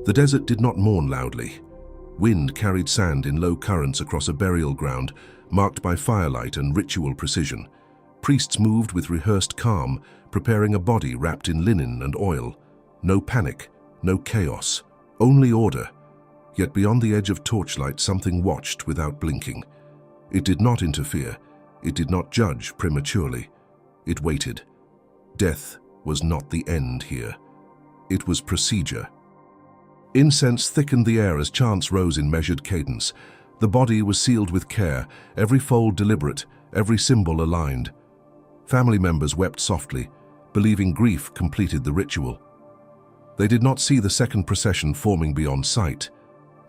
The desert did not mourn loudly. Wind carried sand in low currents across a burial ground, marked by firelight and ritual precision. Priests moved with rehearsed calm, preparing a body wrapped in linen and oil. No panic, no chaos, only order. Yet beyond the edge of torchlight, something watched without blinking. It did not interfere. It did not judge prematurely. It waited. Death was not the end here. It was procedure. Incense thickened the air as chants rose in measured cadence. The body was sealed with care, every fold deliberate, every symbol aligned. Family members wept softly, believing grief completed the ritual. They did not see the second procession forming beyond sight.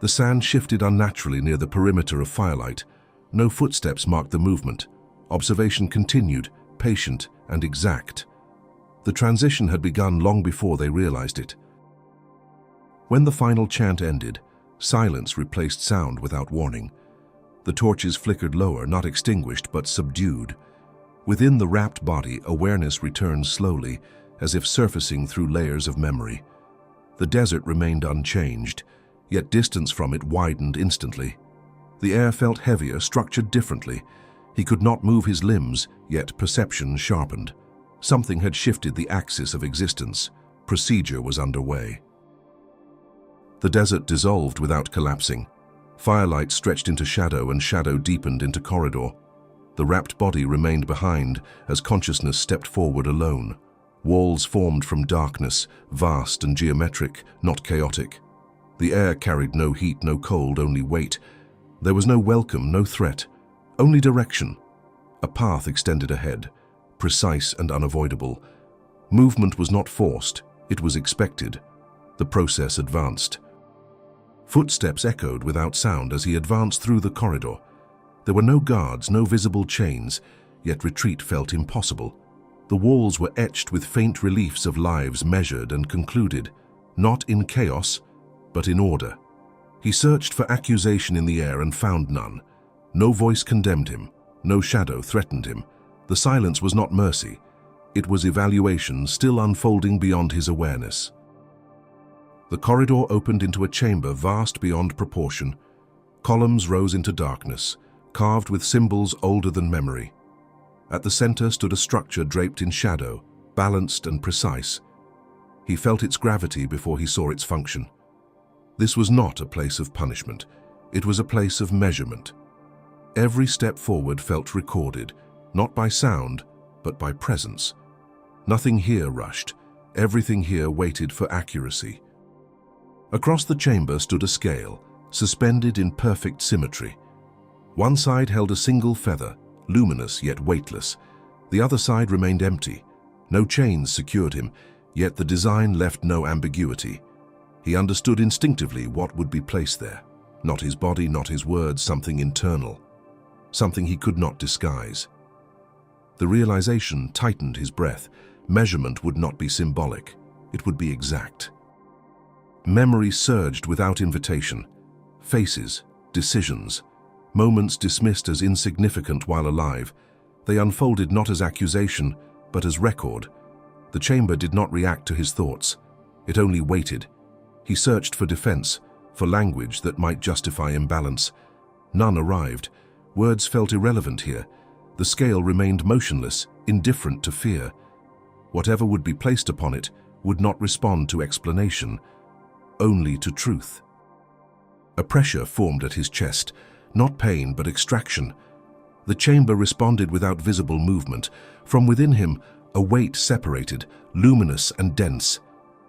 The sand shifted unnaturally near the perimeter of firelight. No footsteps marked the movement. Observation continued, patient and exact. The transition had begun long before they realized it. When the final chant ended, silence replaced sound without warning. The torches flickered lower, not extinguished, but subdued. Within the wrapped body, awareness returned slowly, as if surfacing through layers of memory. The desert remained unchanged, yet distance from it widened instantly. The air felt heavier, structured differently. He could not move his limbs, yet perception sharpened. Something had shifted the axis of existence. Procedure was underway. The desert dissolved without collapsing. Firelight stretched into shadow and shadow deepened into corridor. The wrapped body remained behind as consciousness stepped forward alone. Walls formed from darkness, vast and geometric, not chaotic. The air carried no heat, no cold, only weight. There was no welcome, no threat, only direction. A path extended ahead, precise and unavoidable. Movement was not forced, it was expected. The process advanced. Footsteps echoed without sound as he advanced through the corridor. There were no guards, no visible chains, yet retreat felt impossible. The walls were etched with faint reliefs of lives measured and concluded, not in chaos, but in order. He searched for accusation in the air and found none. No voice condemned him, no shadow threatened him. The silence was not mercy. It was evaluation still unfolding beyond his awareness. The corridor opened into a chamber vast beyond proportion. Columns rose into darkness, carved with symbols older than memory. At the center stood a structure draped in shadow, balanced and precise. He felt its gravity before he saw its function. This was not a place of punishment. It was a place of measurement. Every step forward felt recorded, not by sound, but by presence. Nothing here rushed. Everything here waited for accuracy. Across the chamber stood a scale, suspended in perfect symmetry. One side held a single feather, luminous yet weightless. The other side remained empty. No chains secured him, yet the design left no ambiguity. He understood instinctively what would be placed there. Not his body, not his words, something internal. Something he could not disguise. The realization tightened his breath. Measurement would not be symbolic. It would be exact. Memory surged without invitation. Faces, decisions, moments dismissed as insignificant while alive. They unfolded not as accusation, but as record. The chamber did not react to his thoughts. It only waited. He searched for defense, for language that might justify imbalance. None arrived. Words felt irrelevant here. The scale remained motionless, indifferent to fear. Whatever would be placed upon it would not respond to explanation, only to truth. A pressure formed at his chest, not pain but extraction. The chamber responded without visible movement. From within him, a weight separated, luminous and dense.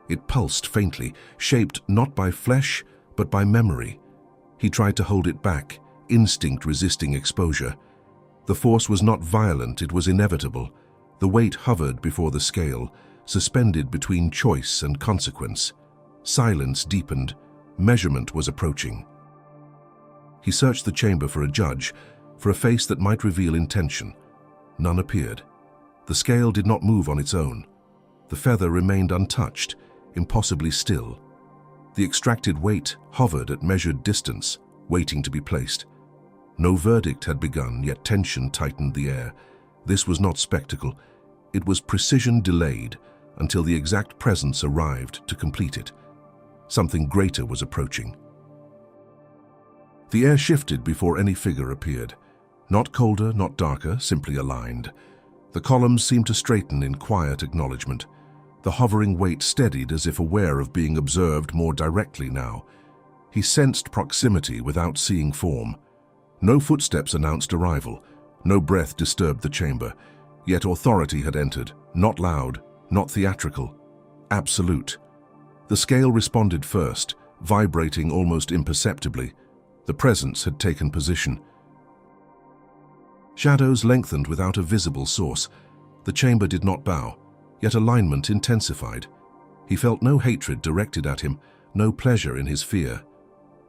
It pulsed faintly, shaped not by flesh but by memory. He tried to hold it back, instinct resisting exposure. The force was not violent, it was inevitable. The weight hovered before the scale, suspended between choice and consequence. Silence deepened. Measurement was approaching. He searched the chamber for a judge, for a face that might reveal intention. None appeared. The scale did not move on its own. The feather remained untouched, impossibly still. The extracted weight hovered at measured distance, waiting to be placed. No verdict had begun, yet tension tightened the air. This was not spectacle. It was precision delayed until the exact presence arrived to complete it. Something greater was approaching. The air shifted before any figure appeared. Not colder, not darker, simply aligned. The columns seemed to straighten in quiet acknowledgement. The hovering weight steadied as if aware of being observed more directly now. He sensed proximity without seeing form. No footsteps announced arrival. No breath disturbed the chamber. Yet authority had entered, not loud, not theatrical. Absolute. The scale responded first, vibrating almost imperceptibly. The presence had taken position. Shadows lengthened without a visible source. The chamber did not bow, yet alignment intensified. He felt no hatred directed at him, no pleasure in his fear.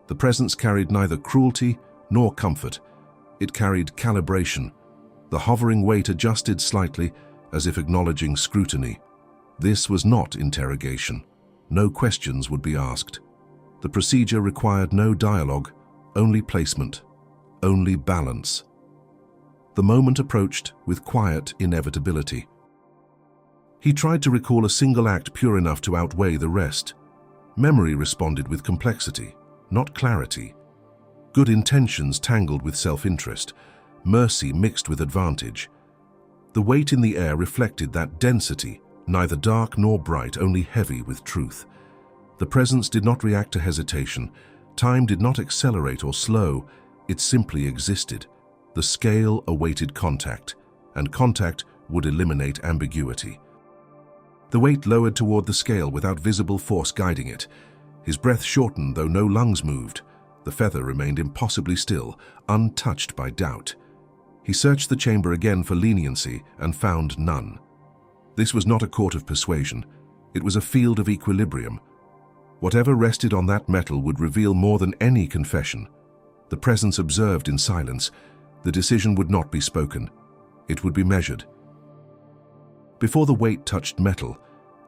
The presence carried neither cruelty nor comfort. It carried calibration. The hovering weight adjusted slightly, as if acknowledging scrutiny. This was not interrogation. No questions would be asked. The procedure required no dialogue, only placement, only balance. The moment approached with quiet inevitability. He tried to recall a single act pure enough to outweigh the rest. Memory responded with complexity, not clarity. Good intentions tangled with self-interest, mercy mixed with advantage. The weight in the air reflected that density, neither dark nor bright, only heavy with truth. The presence did not react to hesitation. Time did not accelerate or slow, it simply existed. The scale awaited contact, and contact would eliminate ambiguity. The weight lowered toward the scale without visible force guiding it. His breath shortened, though no lungs moved. The feather remained impossibly still, untouched by doubt. He searched the chamber again for leniency and found none. This was not a court of persuasion. It was a field of equilibrium. Whatever rested on that metal would reveal more than any confession. The presence observed in silence. The decision would not be spoken. It would be measured. Before the weight touched metal,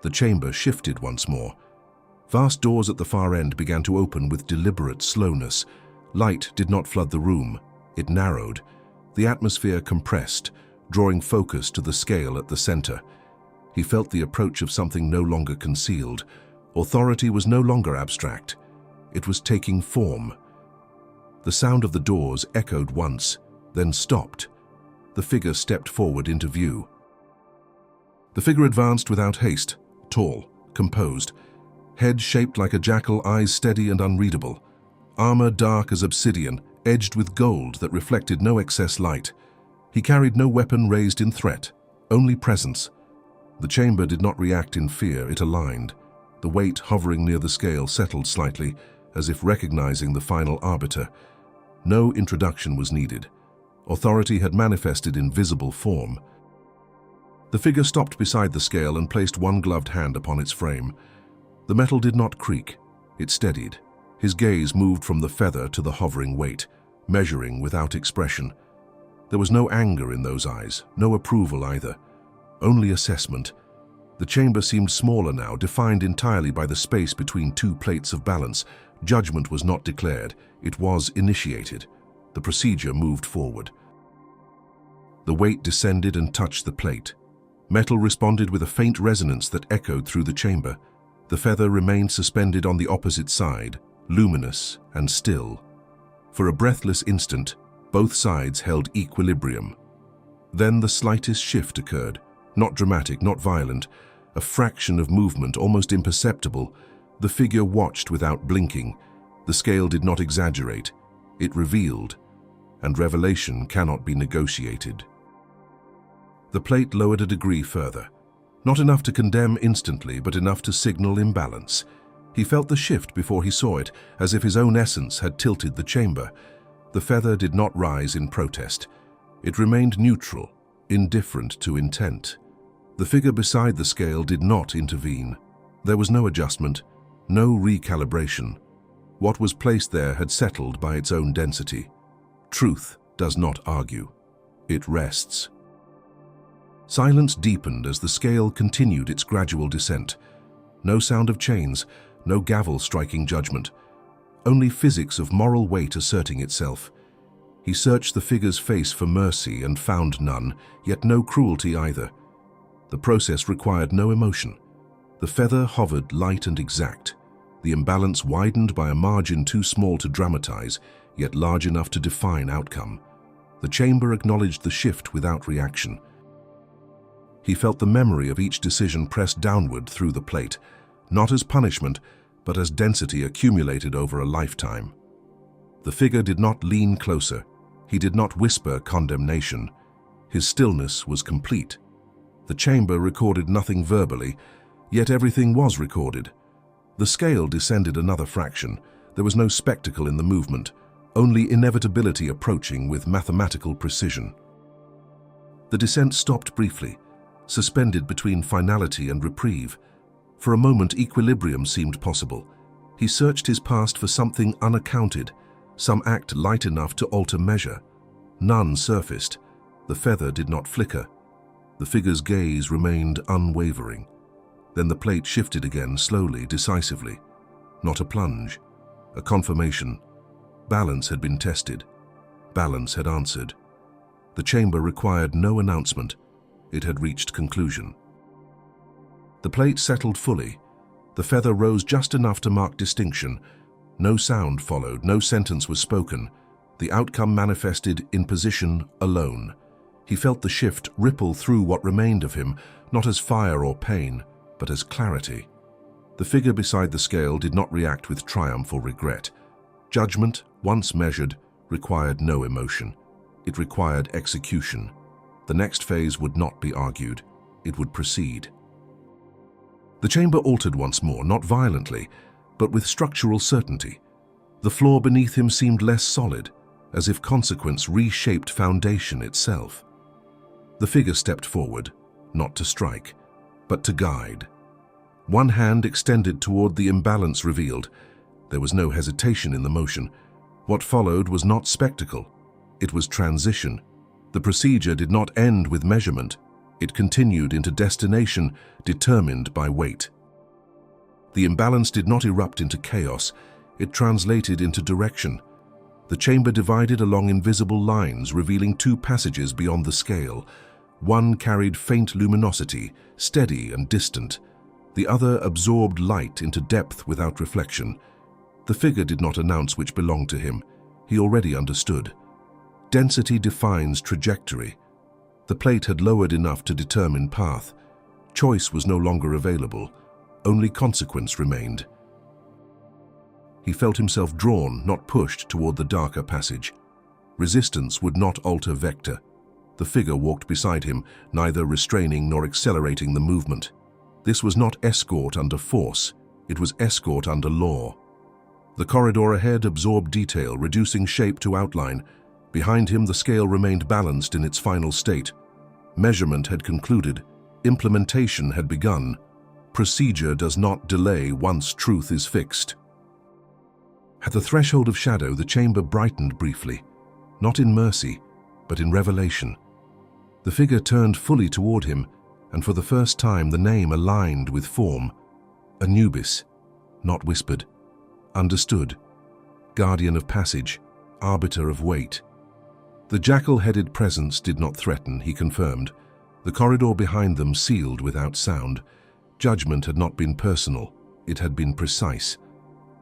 the chamber shifted once more. Vast doors at the far end began to open with deliberate slowness. Light did not flood the room. It narrowed. The atmosphere compressed, drawing focus to the scale at the center. He felt the approach of something no longer concealed. Authority was no longer abstract. It was taking form. The sound of the doors echoed once, then stopped. The figure stepped forward into view. The figure advanced without haste, tall, composed. Head shaped like a jackal, eyes steady and unreadable. Armor dark as obsidian, edged with gold that reflected no excess light. He carried no weapon raised in threat, only presence. The chamber did not react in fear, it aligned. The weight hovering near the scale settled slightly, as if recognizing the final arbiter. No introduction was needed. Authority had manifested in visible form. The figure stopped beside the scale and placed one gloved hand upon its frame. The metal did not creak. It steadied. His gaze moved from the feather to the hovering weight, measuring without expression. There was no anger in those eyes, no approval either. Only assessment. The chamber seemed smaller now, defined entirely by the space between two plates of balance. Judgment was not declared. It was initiated. The procedure moved forward. The weight descended and touched the plate. Metal responded with a faint resonance that echoed through the chamber. The feather remained suspended on the opposite side, luminous and still. For a breathless instant, both sides held equilibrium. Then the slightest shift occurred, not dramatic, not violent, a fraction of movement, almost imperceptible. The figure watched without blinking. The scale did not exaggerate. It revealed, and revelation cannot be negotiated. The plate lowered a degree further. Not enough to condemn instantly, but enough to signal imbalance. He felt the shift before he saw it, as if his own essence had tilted the chamber. The feather did not rise in protest. It remained neutral, indifferent to intent. The figure beside the scale did not intervene. There was no adjustment, no recalibration. What was placed there had settled by its own density. Truth does not argue. It rests. Silence deepened as the scale continued its gradual descent. No sound of chains, no gavel striking judgment. Only physics of moral weight asserting itself. He searched the figure's face for mercy and found none, yet no cruelty either. The process required no emotion. The feather hovered light and exact. The imbalance widened by a margin too small to dramatize, yet large enough to define outcome. The chamber acknowledged the shift without reaction. He felt the memory of each decision pressed downward through the plate, not as punishment, but as density accumulated over a lifetime. The figure did not lean closer. He did not whisper condemnation. His stillness was complete. The chamber recorded nothing verbally, yet everything was recorded. The scale descended another fraction. There was no spectacle in the movement, only inevitability approaching with mathematical precision. The descent stopped briefly, suspended between finality and reprieve. For a moment, equilibrium seemed possible. He searched his past for something unaccounted, some act light enough to alter measure. None surfaced. The feather did not flicker. The figure's gaze remained unwavering. Then the plate shifted again, slowly, decisively. Not a plunge, a confirmation. Balance had been tested. Balance had answered. The chamber required no announcement. It had reached conclusion. The plate settled fully. The feather rose just enough to mark distinction. No sound followed, no sentence was spoken. The outcome manifested in position alone. He felt the shift ripple through what remained of him, not as fire or pain, but as clarity. The figure beside the scale did not react with triumph or regret. Judgment, once measured, required no emotion. It required execution. The next phase would not be argued. It would proceed. The chamber altered once more, not violently, but with structural certainty. The floor beneath him seemed less solid, as if consequence reshaped foundation itself. The figure stepped forward, not to strike, but to guide. One hand extended toward the imbalance revealed. There was no hesitation in the motion. What followed was not spectacle. It was transition. The procedure did not end with measurement. It continued into destination determined by weight. The imbalance did not erupt into chaos. It translated into direction. The chamber divided along invisible lines, revealing two passages beyond the scale. One carried faint luminosity, steady and distant. The other absorbed light into depth without reflection. The figure did not announce which belonged to him. He already understood. Density defines trajectory. The plate had lowered enough to determine path. Choice was no longer available. Only consequence remained. He felt himself drawn, not pushed, toward the darker passage. Resistance would not alter vector. The figure walked beside him, neither restraining nor accelerating the movement. This was not escort under force. It was escort under law. The corridor ahead absorbed detail, reducing shape to outline. Behind him, the scale remained balanced in its final state. Measurement had concluded. Implementation had begun. Procedure does not delay once truth is fixed. At the threshold of shadow, the chamber brightened briefly, not in mercy, but in revelation. The figure turned fully toward him, and for the first time the name aligned with form. Anubis, not whispered, understood. Guardian of passage, arbiter of weight. The jackal-headed presence did not threaten, he confirmed. The corridor behind them sealed without sound. Judgment had not been personal, it had been precise.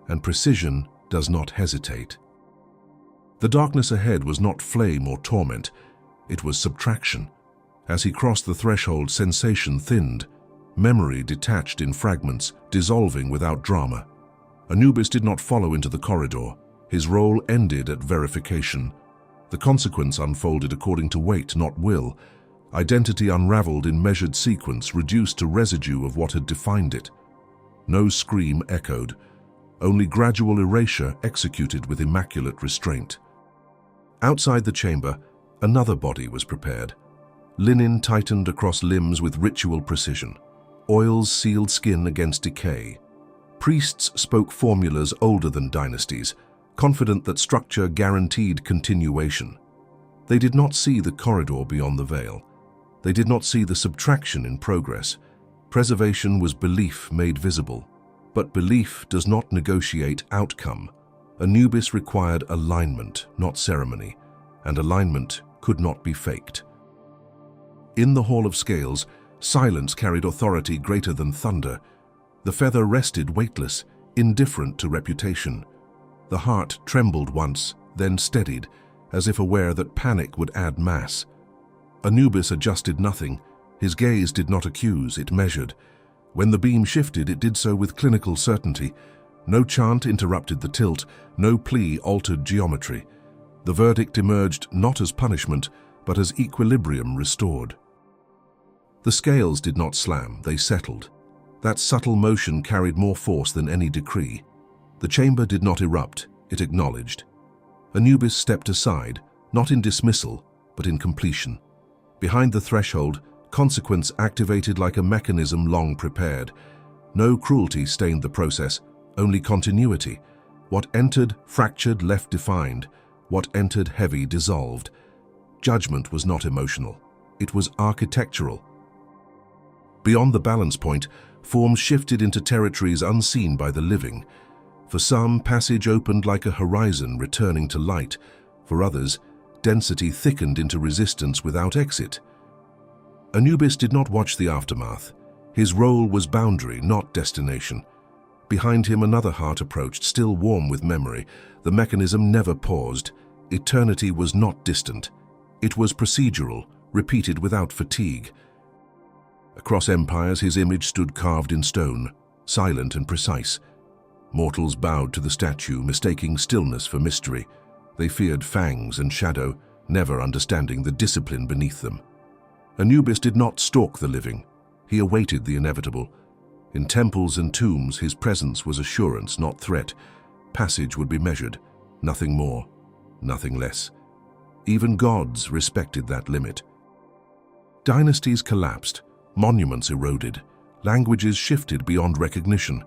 And precision does not hesitate. The darkness ahead was not flame or torment, it was subtraction. As he crossed the threshold, sensation thinned. Memory detached in fragments, dissolving without drama. Anubis did not follow into the corridor. His role ended at verification. The consequence unfolded according to weight, not will. Identity unraveled in measured sequence, reduced to residue of what had defined it. No scream echoed. Only gradual erasure executed with immaculate restraint. Outside the chamber, another body was prepared. Linen tightened across limbs with ritual precision. Oils sealed skin against decay. Priests spoke formulas older than dynasties, confident that structure guaranteed continuation. They did not see the corridor beyond the veil. They did not see the subtraction in progress. Preservation was belief made visible. But belief does not negotiate outcome. Anubis required alignment, not ceremony, and alignment could not be faked. In the Hall of Scales, silence carried authority greater than thunder. The feather rested weightless, indifferent to reputation. The heart trembled once, then steadied, as if aware that panic would add mass. Anubis adjusted nothing. His gaze did not accuse, it measured. When the beam shifted, it did so with clinical certainty. No chant interrupted the tilt, no plea altered geometry. The verdict emerged not as punishment, but as equilibrium restored. The scales did not slam, they settled. That subtle motion carried more force than any decree. The chamber did not erupt, it acknowledged. Anubis stepped aside, not in dismissal, but in completion. Behind the threshold, consequence activated like a mechanism long prepared. No cruelty stained the process, only continuity. What entered, fractured, left defined. What entered, heavy, dissolved. Judgment was not emotional. It was architectural. Beyond the balance point, forms shifted into territories unseen by the living. For some, passage opened like a horizon returning to light. For others, density thickened into resistance without exit. Anubis did not watch the aftermath. His role was boundary, not destination. Behind him, another heart approached, still warm with memory. The mechanism never paused. Eternity was not distant. It was procedural, repeated without fatigue. Across empires, his image stood carved in stone, silent and precise. Mortals bowed to the statue, mistaking stillness for mystery. They feared fangs and shadow, never understanding the discipline beneath them. Anubis did not stalk the living. He awaited the inevitable. In temples and tombs, his presence was assurance, not threat. Passage would be measured, nothing more, nothing less. Even gods respected that limit. Dynasties collapsed, monuments eroded, languages shifted beyond recognition.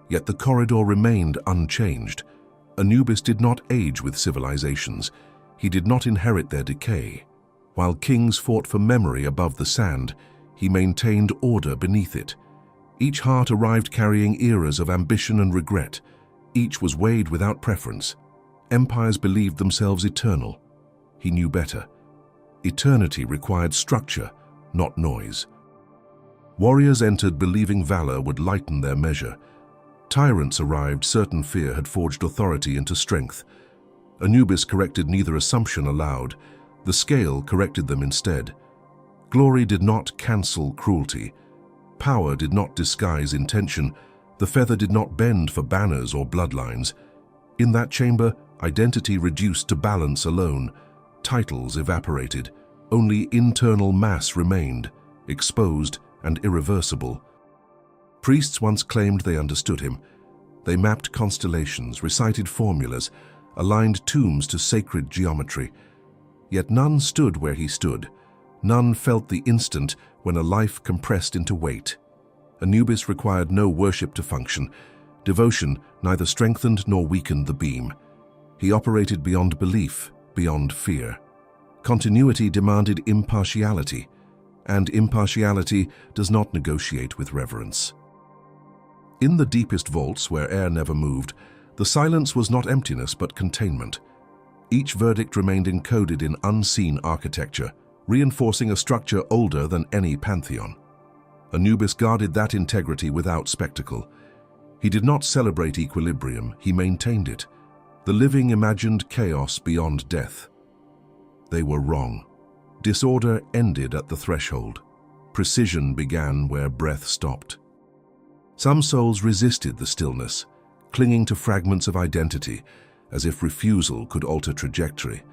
Yet the corridor remained unchanged. Anubis did not age with civilizations. He did not inherit their decay. While kings fought for memory above the sand, he maintained order beneath it. Each heart arrived carrying eras of ambition and regret. Each was weighed without preference. Empires believed themselves eternal. He knew better. Eternity required structure, not noise. Warriors entered believing valor would lighten their measure. Tyrants arrived certain fear had forged authority into strength. Anubis corrected neither assumption aloud. The scale corrected them instead. Glory did not cancel cruelty. Power did not disguise intention. The feather did not bend for banners or bloodlines. In that chamber, identity reduced to balance alone. Titles evaporated. Only internal mass remained, exposed and irreversible. Priests once claimed they understood him. They mapped constellations, recited formulas, aligned tombs to sacred geometry. Yet none stood where he stood. None felt the instant when a life compressed into weight. Anubis required no worship to function. Devotion neither strengthened nor weakened the beam. He operated beyond belief, beyond fear. Continuity demanded impartiality, and impartiality does not negotiate with reverence. In the deepest vaults where air never moved, the silence was not emptiness but containment. Each verdict remained encoded in unseen architecture, reinforcing a structure older than any pantheon. Anubis guarded that integrity without spectacle. He did not celebrate equilibrium, he maintained it. The living imagined chaos beyond death. They were wrong. Disorder ended at the threshold. Precision began where breath stopped. Some souls resisted the stillness, clinging to fragments of identity, as if refusal could alter trajectory.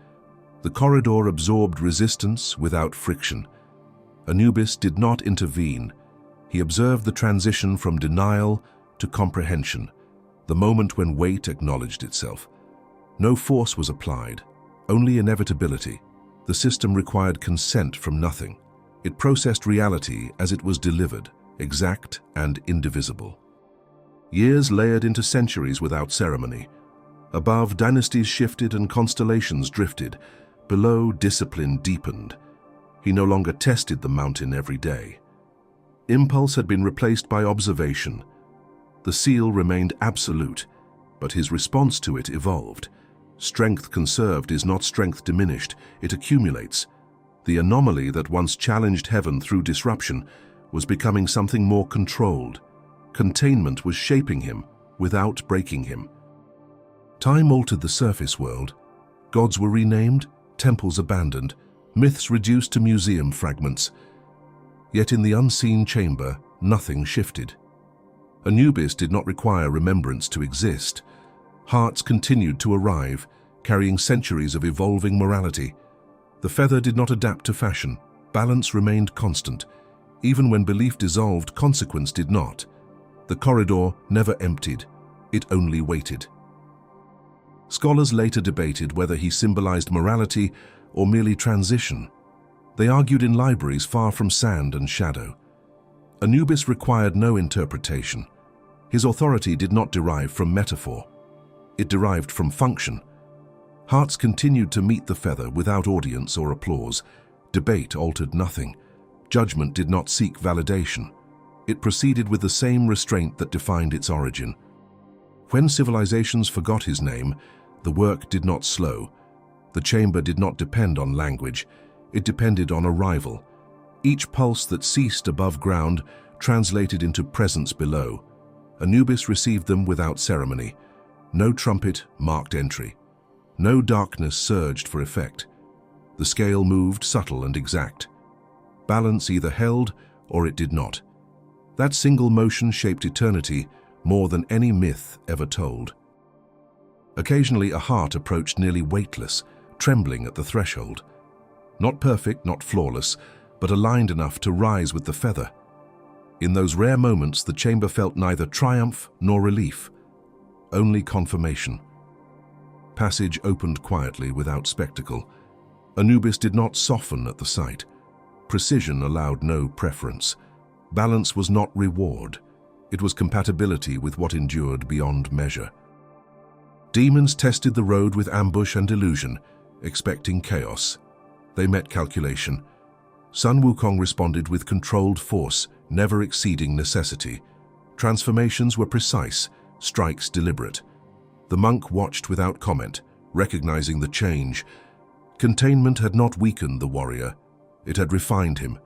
The corridor absorbed resistance without friction. Anubis did not intervene. He observed the transition from denial to comprehension, the moment when weight acknowledged itself. No force was applied, only inevitability. The system required consent from nothing. It processed reality as it was delivered, exact and indivisible. Years layered into centuries without ceremony. Above, dynasties shifted and constellations drifted. Below, discipline deepened. He no longer tested the mountain every day. Impulse had been replaced by observation. The seal remained absolute, but his response to it evolved. Strength conserved is not strength diminished, it accumulates. The anomaly that once challenged heaven through disruption was becoming something more controlled. Containment was shaping him, without breaking him. Time altered the surface world. Gods were renamed, temples abandoned, myths reduced to museum fragments. Yet in the unseen chamber, nothing shifted. Anubis did not require remembrance to exist. Hearts continued to arrive, carrying centuries of evolving morality. The feather did not adapt to fashion. Balance remained constant. Even when belief dissolved, consequence did not. The corridor never emptied. It only waited. Scholars later debated whether he symbolized morality or merely transition. They argued in libraries far from sand and shadow. Anubis required no interpretation. His authority did not derive from metaphor. It derived from function. Hearts continued to meet the feather without audience or applause. Debate altered nothing. Judgment did not seek validation. It proceeded with the same restraint that defined its origin. When civilizations forgot his name, the work did not slow. The chamber did not depend on language. It depended on arrival. Each pulse that ceased above ground translated into presence below. Anubis received them without ceremony. No trumpet marked entry. No darkness surged for effect. The scale moved subtle and exact. Balance either held or it did not. That single motion shaped eternity more than any myth ever told. Occasionally a heart approached nearly weightless, trembling at the threshold. Not perfect, not flawless, but aligned enough to rise with the feather. In those rare moments, the chamber felt neither triumph nor relief, only confirmation. Passage opened quietly without spectacle. Anubis did not soften at the sight. Precision allowed no preference. Balance was not reward. It was compatibility with what endured beyond measure. Demons tested the road with ambush and illusion, expecting chaos. They met calculation. Sun Wukong responded with controlled force, never exceeding necessity. Transformations were precise, strikes deliberate. The monk watched without comment, recognizing the change. Containment had not weakened the warrior. It had refined him.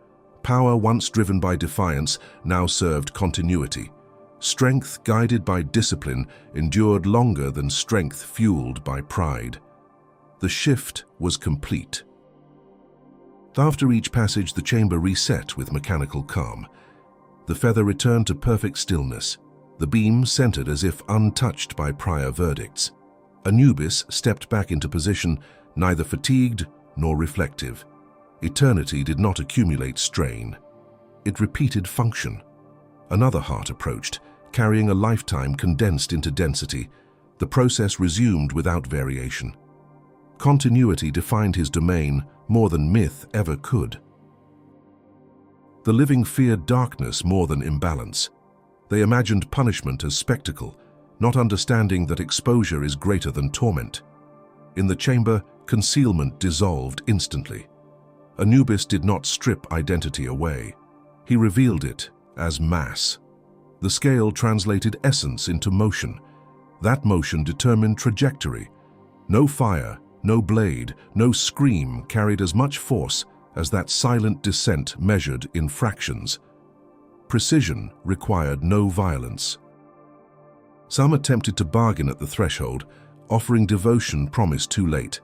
Power once driven by defiance now served continuity. Strength guided by discipline endured longer than strength fueled by pride. The shift was complete. After each passage, the chamber reset with mechanical calm. The feather returned to perfect stillness, the beam centered as if untouched by prior verdicts. Anubis stepped back into position, neither fatigued nor reflective. Eternity did not accumulate strain. It repeated function. Another heart approached, carrying a lifetime condensed into density. The process resumed without variation. Continuity defined his domain more than myth ever could. The living feared darkness more than imbalance. They imagined punishment as spectacle, not understanding that exposure is greater than torment. In the chamber, concealment dissolved instantly. Anubis did not strip identity away. He revealed it as mass. The scale translated essence into motion. That motion determined trajectory. No fire, no blade, no scream carried as much force as that silent descent measured in fractions. Precision required no violence. Some attempted to bargain at the threshold, offering devotion promised too late.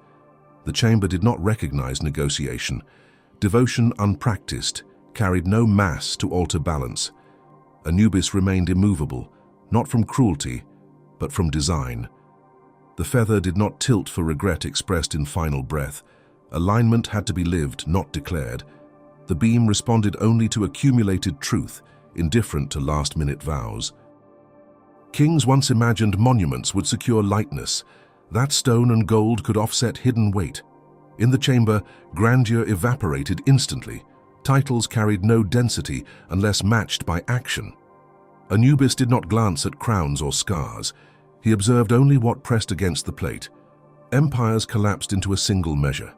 The chamber did not recognize negotiation. Devotion unpracticed carried no mass to alter balance. Anubis remained immovable, not from cruelty, but from design. The feather did not tilt for regret expressed in final breath. Alignment had to be lived, not declared. The beam responded only to accumulated truth, indifferent to last-minute vows. Kings once imagined monuments would secure lightness. That stone and gold could offset hidden weight. In the chamber, grandeur evaporated instantly. Titles carried no density unless matched by action. Anubis did not glance at crowns or scars. He observed only what pressed against the plate. Empires collapsed into a single measure.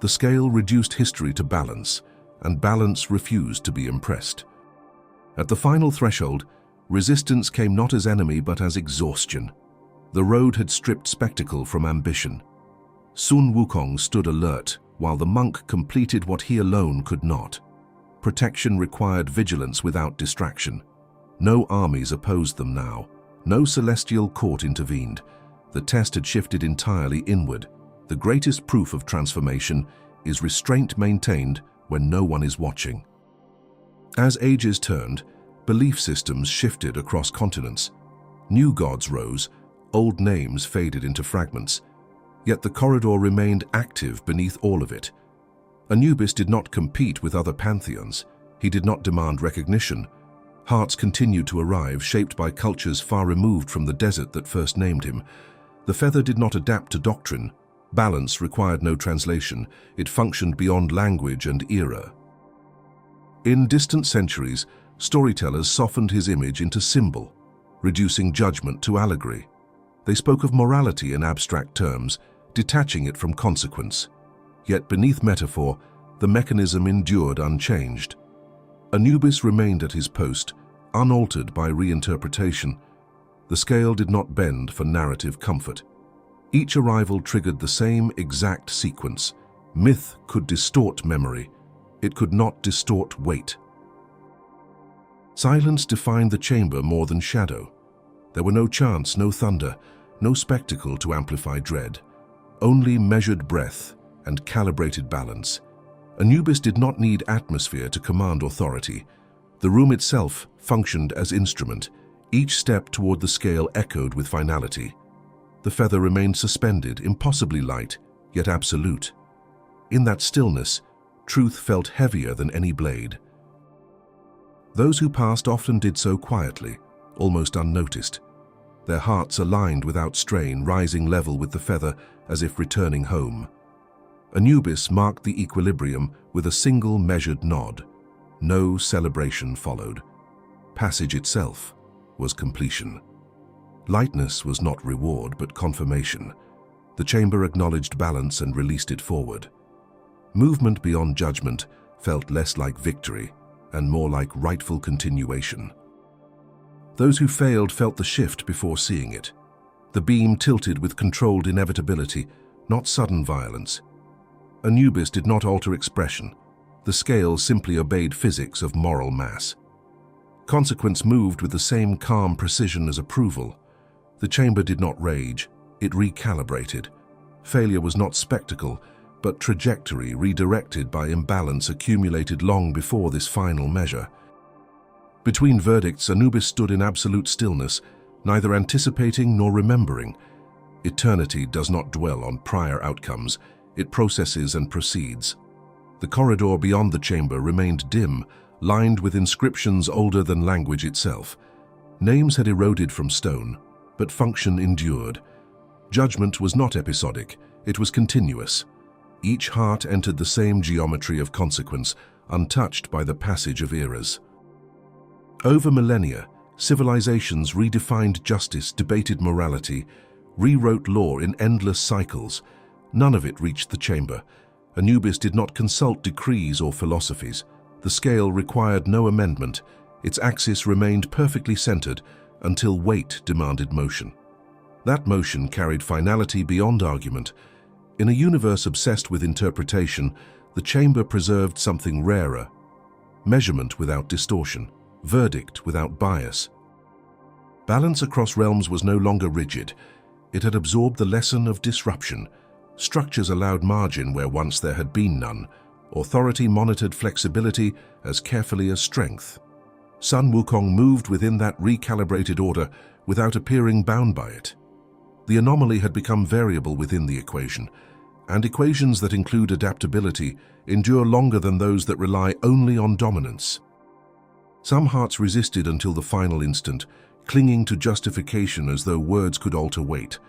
The scale reduced history to balance, and balance refused to be impressed. At the final threshold, resistance came not as enemy but as exhaustion. The road had stripped spectacle from ambition. Sun Wukong stood alert, while the monk completed what he alone could not. Protection required vigilance without distraction. No armies opposed them now. No celestial court intervened. The test had shifted entirely inward. The greatest proof of transformation is restraint maintained when no one is watching. As ages turned, belief systems shifted across continents. New gods rose, old names faded into fragments. Yet the corridor remained active beneath all of it. Anubis did not compete with other pantheons. He did not demand recognition. Hearts continued to arrive, shaped by cultures far removed from the desert that first named him. The feather did not adapt to doctrine. Balance required no translation. It functioned beyond language and era. In distant centuries, storytellers softened his image into symbol, reducing judgment to allegory. They spoke of morality in abstract terms, detaching it from consequence. Yet beneath metaphor, the mechanism endured unchanged. Anubis remained at his post, unaltered by reinterpretation. The scale did not bend for narrative comfort. Each arrival triggered the same exact sequence. Myth could distort memory. It could not distort weight. Silence defined the chamber more than shadow. There were no chants, no thunder, no spectacle to amplify dread. Only measured breath and calibrated balance. Anubis did not need atmosphere to command authority. The room itself functioned as instrument. Each step toward the scale echoed with finality. The feather remained suspended, impossibly light, yet absolute. In that stillness, truth felt heavier than any blade. Those who passed often did so quietly, almost unnoticed. Their hearts aligned without strain, rising level with the feather as if returning home. Anubis marked the equilibrium with a single measured nod. No celebration followed. Passage itself was completion. Lightness was not reward, but confirmation. The chamber acknowledged balance and released it forward. Movement beyond judgment felt less like victory and more like rightful continuation. Those who failed felt the shift before seeing it. The beam tilted with controlled inevitability, not sudden violence. Anubis did not alter expression. The scale simply obeyed physics of moral mass. Consequence moved with the same calm precision as approval. The chamber did not rage, it recalibrated. Failure was not spectacle, but trajectory redirected by imbalance accumulated long before this final measure. Between verdicts, Anubis stood in absolute stillness, neither anticipating nor remembering. Eternity does not dwell on prior outcomes, it processes and proceeds. The corridor beyond the chamber remained dim, lined with inscriptions older than language itself. Names had eroded from stone, but function endured. Judgment was not episodic, it was continuous. Each heart entered the same geometry of consequence, untouched by the passage of eras. Over millennia, civilizations redefined justice, debated morality, rewrote law in endless cycles. None of it reached the chamber. Anubis did not consult decrees or philosophies. The scale required no amendment. Its axis remained perfectly centered until weight demanded motion. That motion carried finality beyond argument. In a universe obsessed with interpretation, the chamber preserved something rarer: measurement without distortion, verdict without bias. Balance across realms was no longer rigid. It had absorbed the lesson of disruption. Structures allowed margin where once there had been none. Authority monitored flexibility as carefully as strength. Sun Wukong moved within that recalibrated order without appearing bound by it. The anomaly had become variable within the equation, and equations that include adaptability endure longer than those that rely only on dominance. Some hearts resisted until the final instant, clinging to justification as though words could alter weight.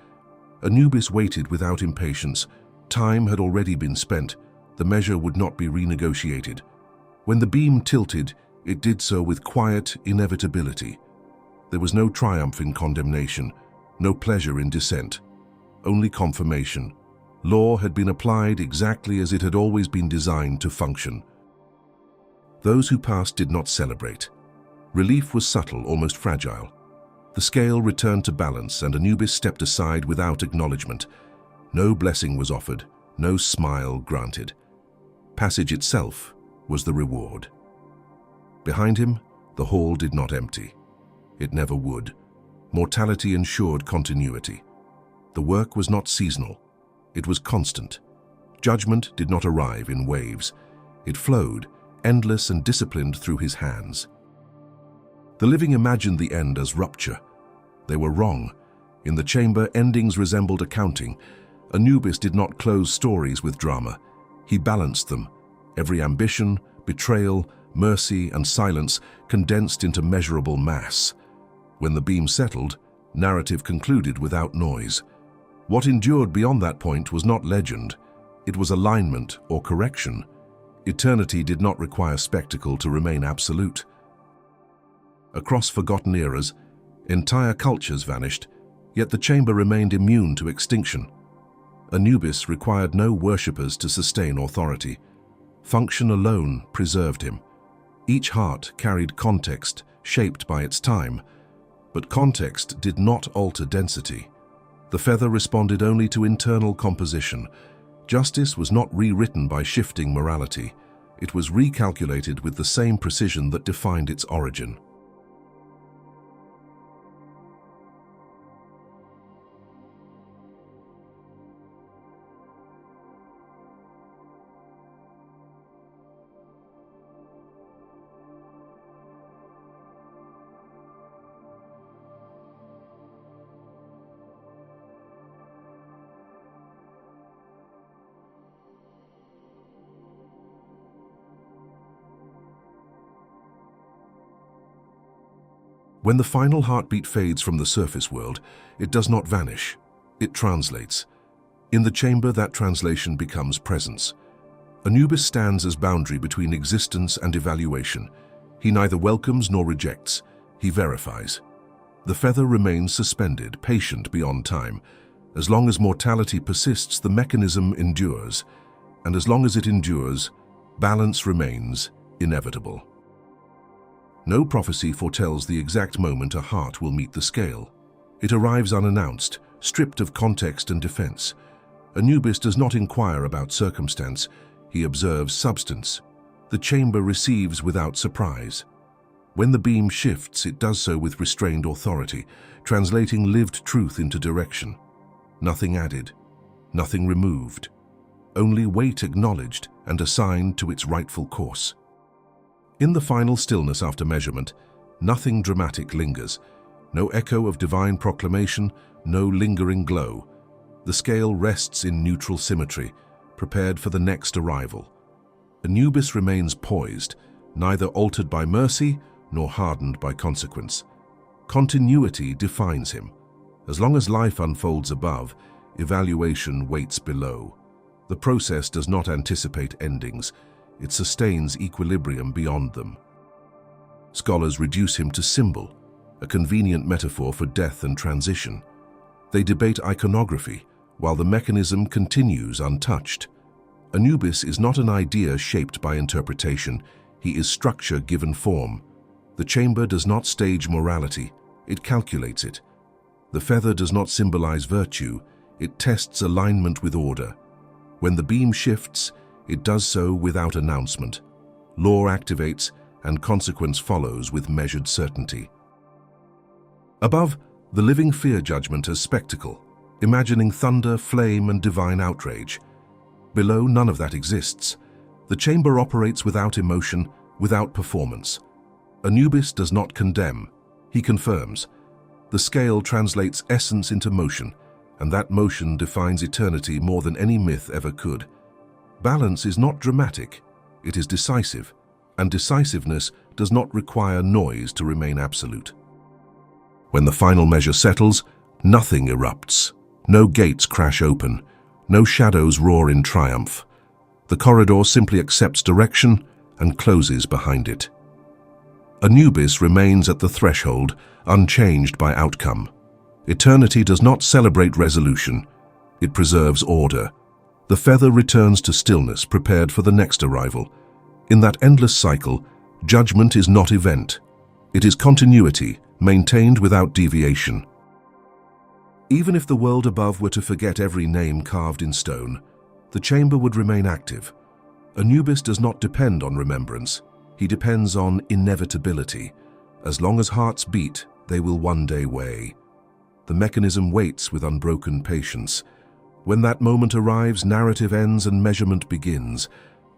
Anubis waited without impatience. Time had already been spent. The measure would not be renegotiated. When the beam tilted, it did so with quiet inevitability. There was no triumph in condemnation, no pleasure in dissent, only confirmation. Law had been applied exactly as it had always been designed to function. Those who passed did not celebrate. Relief was subtle, almost fragile. The scale returned to balance, and Anubis stepped aside without acknowledgement. No blessing was offered, no smile granted. Passage itself was the reward. Behind him, the hall did not empty. It never would. Mortality ensured continuity. The work was not seasonal. It was constant. Judgment did not arrive in waves. It flowed, endless and disciplined through his hands. The living imagined the end as rupture. They were wrong. In the chamber, endings resembled accounting. Anubis did not close stories with drama. He balanced them. Every ambition, betrayal, mercy, and silence condensed into measurable mass. When the beam settled, narrative concluded without noise. What endured beyond that point was not legend. It was alignment or correction. Eternity did not require spectacle to remain absolute. Across forgotten eras, entire cultures vanished, yet the chamber remained immune to extinction. Anubis required no worshippers to sustain authority. Function alone preserved him. Each heart carried context, shaped by its time, but context did not alter density. The feather responded only to internal composition. Justice was not rewritten by shifting morality. It was recalculated with the same precision that defined its origin. When the final heartbeat fades from the surface world, it does not vanish. It translates. In the chamber, that translation becomes presence. Anubis stands as boundary between existence and evaluation. He neither welcomes nor rejects. He verifies. The feather remains suspended, patient beyond time. As long as mortality persists, the mechanism endures. And as long as it endures, balance remains inevitable. No prophecy foretells the exact moment a heart will meet the scale. It arrives unannounced, stripped of context and defense. Anubis does not inquire about circumstance, he observes substance. The chamber receives without surprise. When the beam shifts, it does so with restrained authority, translating lived truth into direction. Nothing added, nothing removed, only weight acknowledged and assigned to its rightful course. In the final stillness after measurement, nothing dramatic lingers. No echo of divine proclamation, no lingering glow. The scale rests in neutral symmetry, prepared for the next arrival. Anubis remains poised, neither altered by mercy nor hardened by consequence. Continuity defines him. As long as life unfolds above, evaluation waits below. The process does not anticipate endings. It sustains equilibrium beyond them. Scholars reduce him to symbol, a convenient metaphor for death and transition. They debate iconography, while the mechanism continues untouched. Anubis is not an idea shaped by interpretation, he is structure given form. The chamber does not stage morality, it calculates it. The feather does not symbolize virtue, it tests alignment with order. When the beam shifts, it does so without announcement. Law activates, and consequence follows with measured certainty. Above, the living fear judgment as spectacle, imagining thunder, flame, and divine outrage. Below, none of that exists. The chamber operates without emotion, without performance. Anubis does not condemn, he confirms. The scale translates essence into motion, and that motion defines eternity more than any myth ever could. Balance is not dramatic, it is decisive, and decisiveness does not require noise to remain absolute. When the final measure settles, nothing erupts. No gates crash open, no shadows roar in triumph. The corridor simply accepts direction and closes behind it. Anubis remains at the threshold, unchanged by outcome. Eternity does not celebrate resolution, it preserves order. The feather returns to stillness, prepared for the next arrival. In that endless cycle, judgment is not event. It is continuity, maintained without deviation. Even if the world above were to forget every name carved in stone, the chamber would remain active. Anubis does not depend on remembrance. He depends on inevitability. As long as hearts beat, they will one day weigh. The mechanism waits with unbroken patience. When that moment arrives, narrative ends and measurement begins.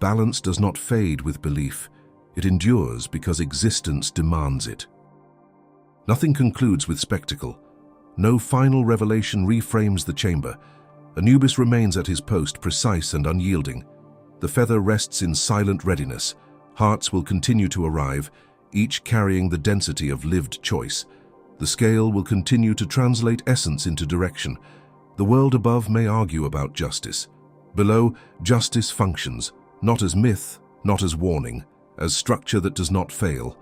Balance does not fade with belief. It endures because existence demands it. Nothing concludes with spectacle. No final revelation reframes the chamber. Anubis remains at his post, precise and unyielding. The feather rests in silent readiness. Hearts will continue to arrive, each carrying the density of lived choice. The scale will continue to translate essence into direction. The world above may argue about justice. Below, justice functions, not as myth, not as warning, as structure that does not fail.